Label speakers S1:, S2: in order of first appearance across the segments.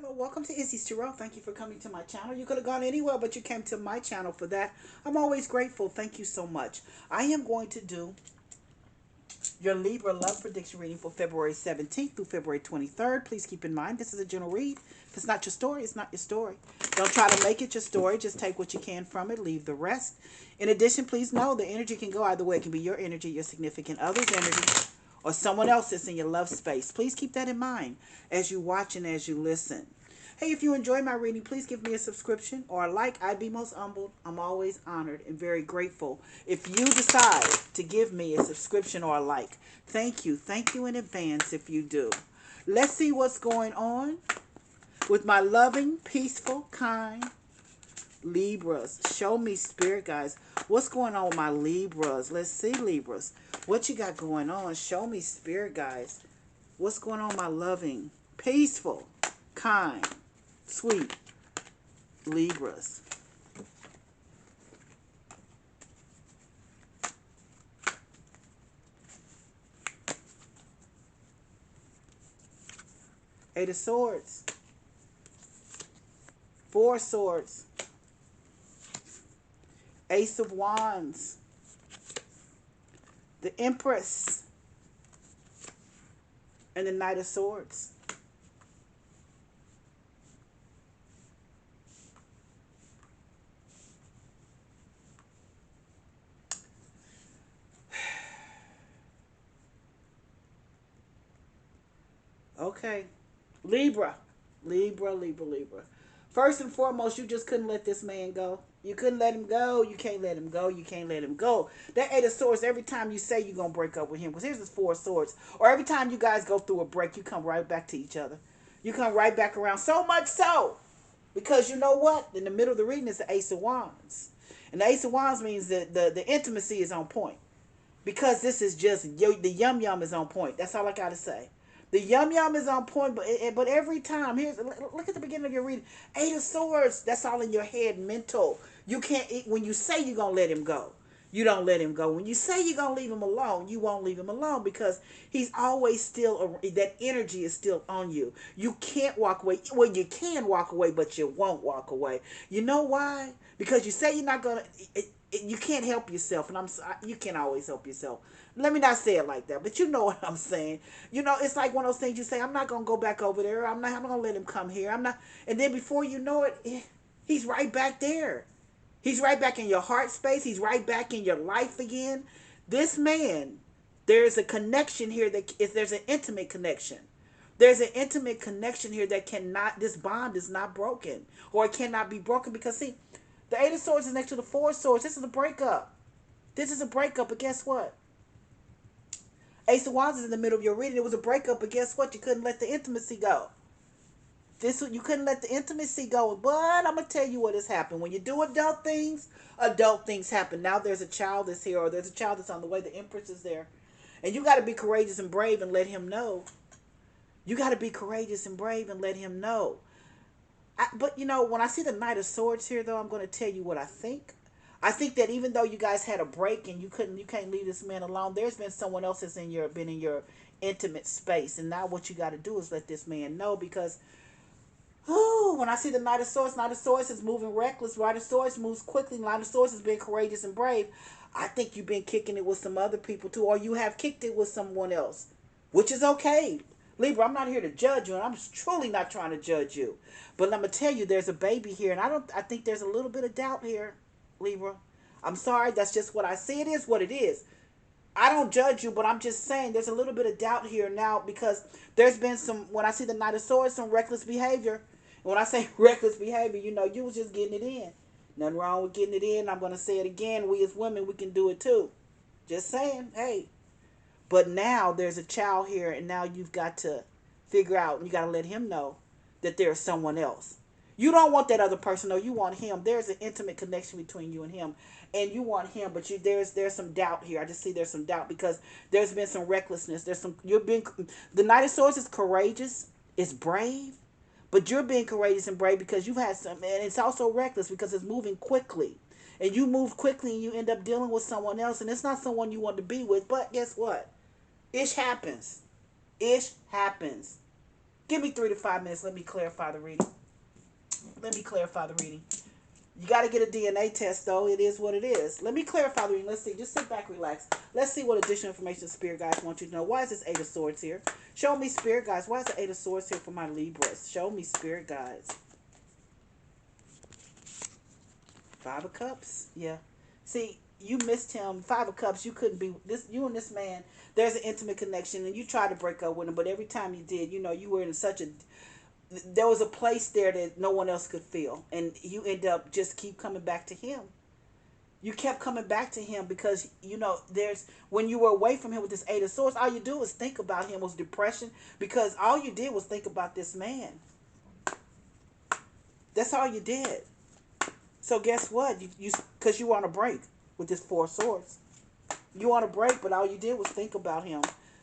S1: Hello, welcome to Izzy's Tarot. Thank you for coming to my channel. You could have gone anywhere, but you came to my channel for that. I'm always grateful. Thank you so much. I am going to do your Libra love prediction reading for February 17th through February 23rd. Please keep in mind, this is a general read. If it's not your story, it's not your story. Don't try to make it your story. Just take what you can from it. Leave the rest. In addition, please know the energy can go either way. It can be your energy, your significant other's energy, or someone else that's in your love space. Please keep that in mind as you watch and as you listen. Hey, if you enjoy my reading, please give me a subscription or a like. I'd be most humbled. I'm always honored and very grateful if you decide to give me a subscription or a like. Thank you. Thank you in advance if you do. Let's see what's going on with my loving, peaceful, kind Libras. Show me, Spirit guys. What's going on with my Libras? Let's see, Libras. What you got going on? Show me, Spirit guys. What's going on, my loving, peaceful, kind, sweet Libras? Eight of Swords. Four of Swords. Ace of Wands. The Empress. And the Knight of Swords. Okay. Libra. Libra, Libra, Libra. First and foremost, you just couldn't let this man go. You couldn't let him go. You can't let him go. You can't let him go. That Eight of Swords, every time you say you're going to break up with him, because here's the Four of Swords, or every time you guys go through a break, you come right back to each other. You come right back around. So much so, because you know what? In the middle of the reading is the Ace of Wands. And the Ace of Wands means that the intimacy is on point. Because this is just, the yum yum is on point. That's all I got to say. The yum yum is on point, but every time, look at the beginning of your reading. Eight of Swords, that's all in your head, mental. You can't, when you say you're going to let him go, you don't let him go. When you say you're going to leave him alone, you won't leave him alone because he's always still, that energy is still on you. You can't walk away. Well, you can walk away, but you won't walk away. You know why? Because you say you're not going to, you can't help yourself, and you can't always help yourself. Let me not say it like that, but you know what I'm saying. You know, it's like one of those things you say, I'm not gonna go back over there. I'm not gonna let him come here. I'm not, and then before you know it, he's right back there. He's right back in your heart space. He's right back in your life again. This man, there's a connection here there's an intimate connection. There's an intimate connection here that cannot, this bond is not broken, or it cannot be broken because see, the Eight of Swords is next to the Four of Swords. This is a breakup. This is a breakup, but guess what? Ace of Wands is in the middle of your reading. It was a breakup, but guess what? You couldn't let the intimacy go. You couldn't let the intimacy go. But I'm gonna tell you what has happened. When you do adult things happen. Now there's a child that's here, or there's a child that's on the way. The Empress is there, and you got to be courageous and brave and let him know. You got to be courageous and brave and let him know. But you know, when I see the Knight of Swords here, though, I'm going to tell you what I think. I think that even though you guys had a break and you can't leave this man alone, there's been someone else that's been in your intimate space, and now what you got to do is let this man know because, oh, when I see the Knight of Swords is moving reckless. Knight of Swords moves quickly. Knight of Swords has been courageous and brave. I think you've been kicking it with some other people too, or you have kicked it with someone else, which is okay. Libra, I'm not here to judge you, and I'm truly not trying to judge you. But I'm gonna tell you, there's a baby here, and I think there's a little bit of doubt here, Libra. I'm sorry, that's just what I see. It is what it is. I don't judge you, but I'm just saying there's a little bit of doubt here now because there's been some, when I see the Knight of Swords, some reckless behavior. And when I say reckless behavior, you know, you was just getting it in. Nothing wrong with getting it in. I'm gonna say it again. We as women, we can do it too. Just saying, hey. But now there's a child here, and now you've got to figure out, and you got to let him know that there's someone else. You don't want that other person, though. You want him. There's an intimate connection between you and him, and you want him. But there's some doubt here. I just see there's some doubt because there's been some recklessness. The Knight of Swords is courageous, it's brave, but you're being courageous and brave because you've had some, and it's also reckless because it's moving quickly. And you move quickly and you end up dealing with someone else, and it's not someone you want to be with. But guess what? Ish happens. Ish happens. Give me 3 to 5 minutes. Let me clarify the reading. Let me clarify the reading. You got to get a DNA test, though. It is what it is. Let me clarify the reading. Let's see. Just sit back, relax. Let's see what additional information Spirit Guides want you to know. Why is this Eight of Swords here? Show me, Spirit Guides. Why is the Eight of Swords here for my Libras? Show me, Spirit Guides. 5 of Cups. Yeah. See, you missed him. 5 of Cups. You couldn't be this. You and this man. There's an intimate connection, and you tried to break up with him, but every time you did, you know, you were in such a. There was a place there that no one else could feel, and you end up just keep coming back to him. You kept coming back to him because, you know, there's when you were away from him with this Eight of Swords, all you do was think about him was depression, because all you did was think about this man. That's all you did. So guess what? You because you were on a break with this Four of Swords. You on a break, but all you did was think about him.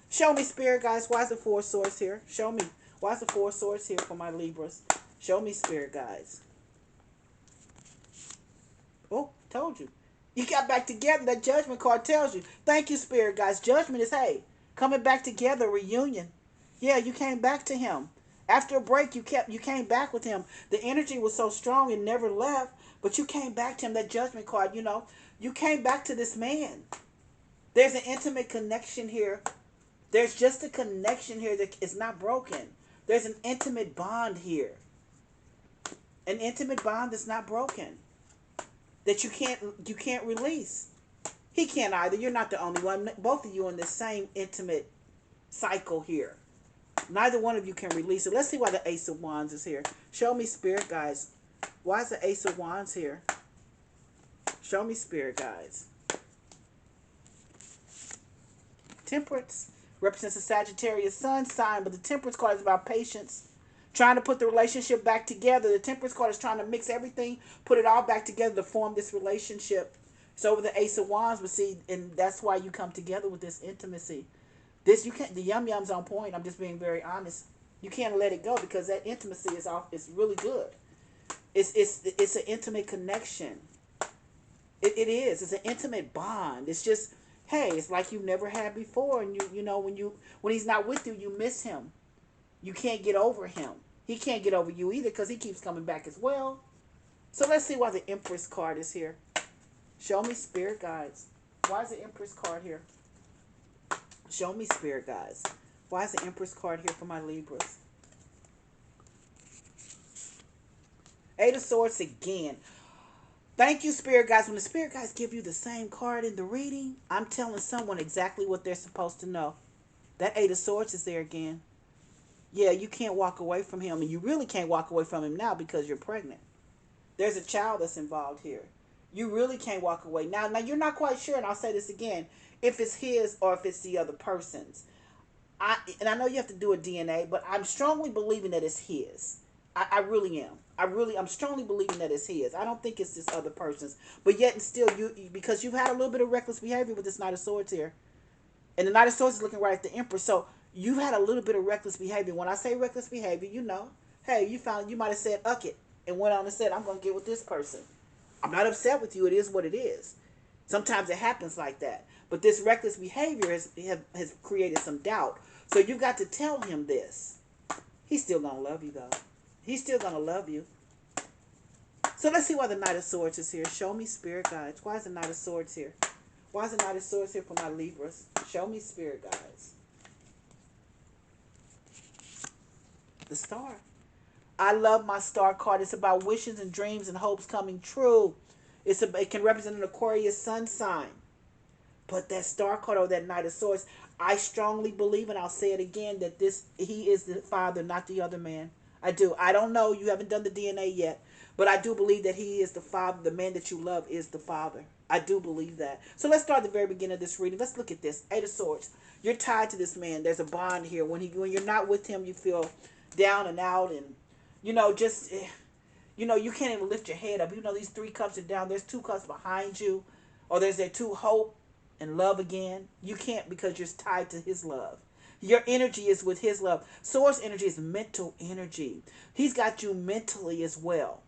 S1: Show me, Spirit Guides. Why is the Four of Swords here? Show me. Why is the Four of Swords here for my Libras? Show me, Spirit Guides. Oh, told you. You got back together. That Judgment card tells you. Thank you, Spirit Guides. Judgment is, hey, coming back together, reunion. Yeah, you came back to him. After a break, you came back with him. The energy was so strong and never left, but you came back to him. That Judgment card, you know, you came back to this man. There's an intimate connection here. There's just a connection here that is not broken. There's an intimate bond here. An intimate bond that's not broken. That you can't release. He can't either. You're not the only one. Both of you in the same intimate cycle here. Neither one of you can release it. Let's see why the Ace of Wands is here. Show me, Spirit Guides. Why is the Ace of Wands here? Show me, Spirit Guides. Temperance represents a Sagittarius sun sign, but the Temperance card is about patience. Trying to put the relationship back together. The Temperance card is trying to mix everything, put it all back together to form this relationship. It's over the Ace of Wands, but see, and that's why you come together with this intimacy. This you can't. The yum yum's on point. I'm just being very honest. You can't let it go because that intimacy is off. It's really good. It's an intimate connection. It is. It's an intimate bond. It's just, hey, it's like you've never had before, and you know when he's not with you, you miss him. You can't get over him. He can't get over you either because he keeps coming back as well. So let's see why the Empress card is here. Show me, Spirit Guides. Why is the Empress card here? Show me, Spirit Guides. Why is the Empress card here for my Libras? Eight of Swords again. Thank you, Spirit Guides. When the Spirit Guides give you the same card in the reading, I'm telling someone exactly what they're supposed to know. That Eight of Swords is there again. Yeah, you can't walk away from him, and you really can't walk away from him now because you're pregnant. There's a child that's involved here. You really can't walk away. Now you're not quite sure, and I'll say this again, if it's his or if it's the other person's. I know you have to do a DNA, but I'm strongly believing that it's his. I really am. I'm strongly believing that it's his. I don't think it's this other person's. But yet and still, because you've had a little bit of reckless behavior with this Knight of Swords here. And the Knight of Swords is looking right at the Emperor. So you've had a little bit of reckless behavior. When I say reckless behavior, you know, hey, you might have said, "Uck it," and went on and said, "I'm going to get with this person." I'm not upset with you. It is what it is. Sometimes it happens like that. But this reckless behavior has created some doubt. So you got to tell him this. He's still going to love you, though. He's still going to love you. So let's see why the Knight of Swords is here. Show me, Spirit Guides. Why is the Knight of Swords here? Why is the Knight of Swords here for my Libras? Show me, Spirit Guides. The Star. I love my Star card. It's about wishes and dreams and hopes coming true. It can represent an Aquarius sun sign. But that Star card or that Knight of Swords, I strongly believe, and I'll say it again, that he is the father, not the other man. I do. I don't know. You haven't done the DNA yet. But I do believe that he is the father. The man that you love is the father. I do believe that. So let's start at the very beginning of this reading. Let's look at this. Eight of Swords. You're tied to this man. There's a bond here. When you're not with him, you feel down and out, and you can't even lift your head up. These 3 cups are down. There's 2 cups behind you, or there's that 2 hope and love again. You can't because you're tied to his love. Your energy is with his love. Swords energy is mental energy. He's got you mentally as well.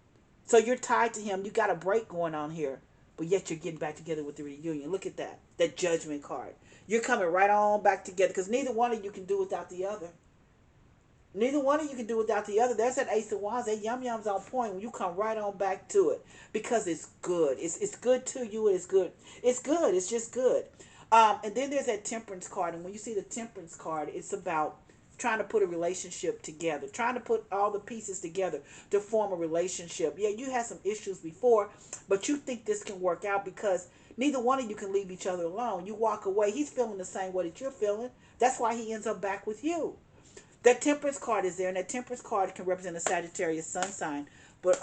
S1: So you're tied to him. You got a break going on here, but yet you're getting back together with the reunion. Look at that. That Judgment card. You're coming right on back together because neither one of you can do without the other. Neither one of you can do without the other. There's that Ace of Wands. That yum yum's on point when you come right on back to it because it's good. It's good to you. And it's good. It's good. It's just good. And then there's that Temperance card, and when you see the Temperance card, it's about trying to put a relationship together, trying to put all the pieces together to form a relationship. Yeah, you had some issues before, but you think this can work out because neither one of you can leave each other alone. You walk away. He's feeling the same way that you're feeling. That's why he ends up back with you. That Temperance card is there, and that Temperance card can represent a Sagittarius sun sign. But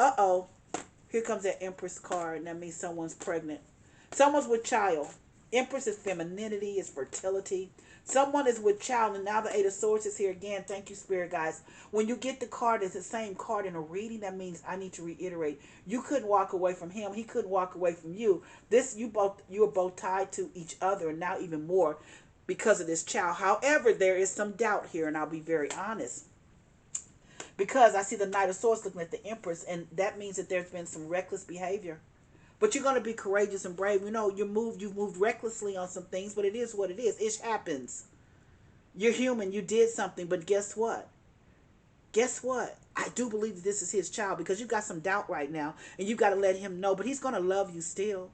S1: here comes that Empress card, and that means someone's pregnant. Someone's with child. Empress is femininity, is fertility. Someone is with child, and now the Eight of Swords is here again. Thank you, Spirit guys. When you get the card, it's the same card in a reading. That means I need to reiterate. You couldn't walk away from him. He couldn't walk away from you. You are both tied to each other, and now even more because of this child. However, there is some doubt here, and I'll be very honest. Because I see the Knight of Swords looking at the Empress, and that means that there's been some reckless behavior. But you're going to be courageous and brave. You know, you've moved recklessly on some things, but it is what it is. It happens. You're human. You did something, but guess what? Guess what? I do believe that this is his child because you've got some doubt right now, and you've got to let him know. But he's going to love you still.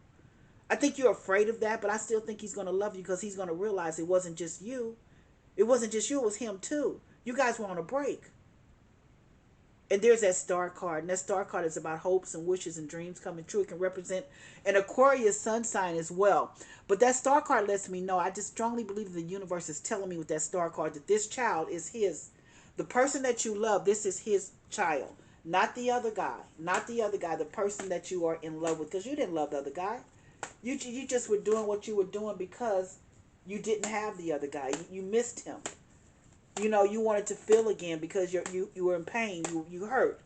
S1: I think you're afraid of that, but I still think he's going to love you because he's going to realize it wasn't just you. It wasn't just you. It was him too. You guys were on a break. And there's that star card. And that star card is about hopes and wishes and dreams coming true. It can represent an Aquarius sun sign as well. But that star card lets me know, I just strongly believe the universe is telling me with that star card that this child is his. The person that you love, this is his child. Not the other guy. Not the other guy. The person that you are in love with. Because you didn't love the other guy. You just were doing what you were doing because you didn't have the other guy. You missed him. You know, you wanted to feel again because you were in pain. You hurt.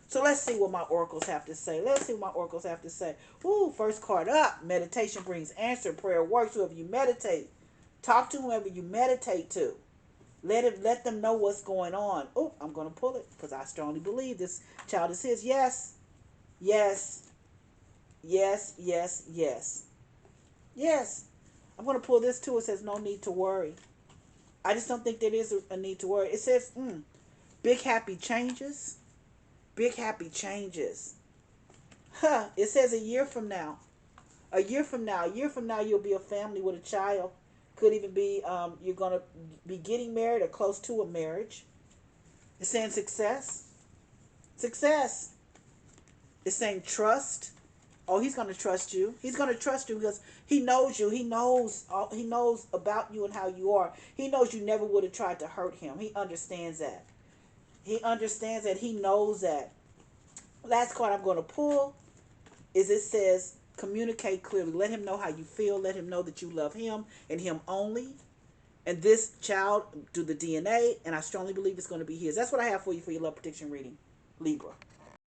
S1: So let's see what my oracles have to say. Let's see what my oracles have to say. Ooh, first card up. Meditation brings answer. Prayer works. Whoever you meditate. Talk to whoever you meditate to. Let them know what's going on. Oh, I'm going to pull it because I strongly believe this child is his. Yes. Yes. Yes, yes, yes. Yes. I'm going to pull this too. It says no need to worry. I just don't think there is a need to worry. It says, big happy changes. Big happy changes. Huh. It says a year from now. A year from now. A year from now, you'll be a family with a child. Could even be, you're going to be getting married or close to a marriage. It's saying success. Success. It's saying trust. Oh, he's going to trust you. He's going to trust you because he knows you. He knows about you and how you are. He knows you never would have tried to hurt him. He understands that. He understands that. He knows that. Last card I'm going to pull is it says communicate clearly. Let him know how you feel. Let him know that you love him and him only. And this child, do the DNA, and I strongly believe it's going to be his. That's what I have for you for your love prediction reading, Libra.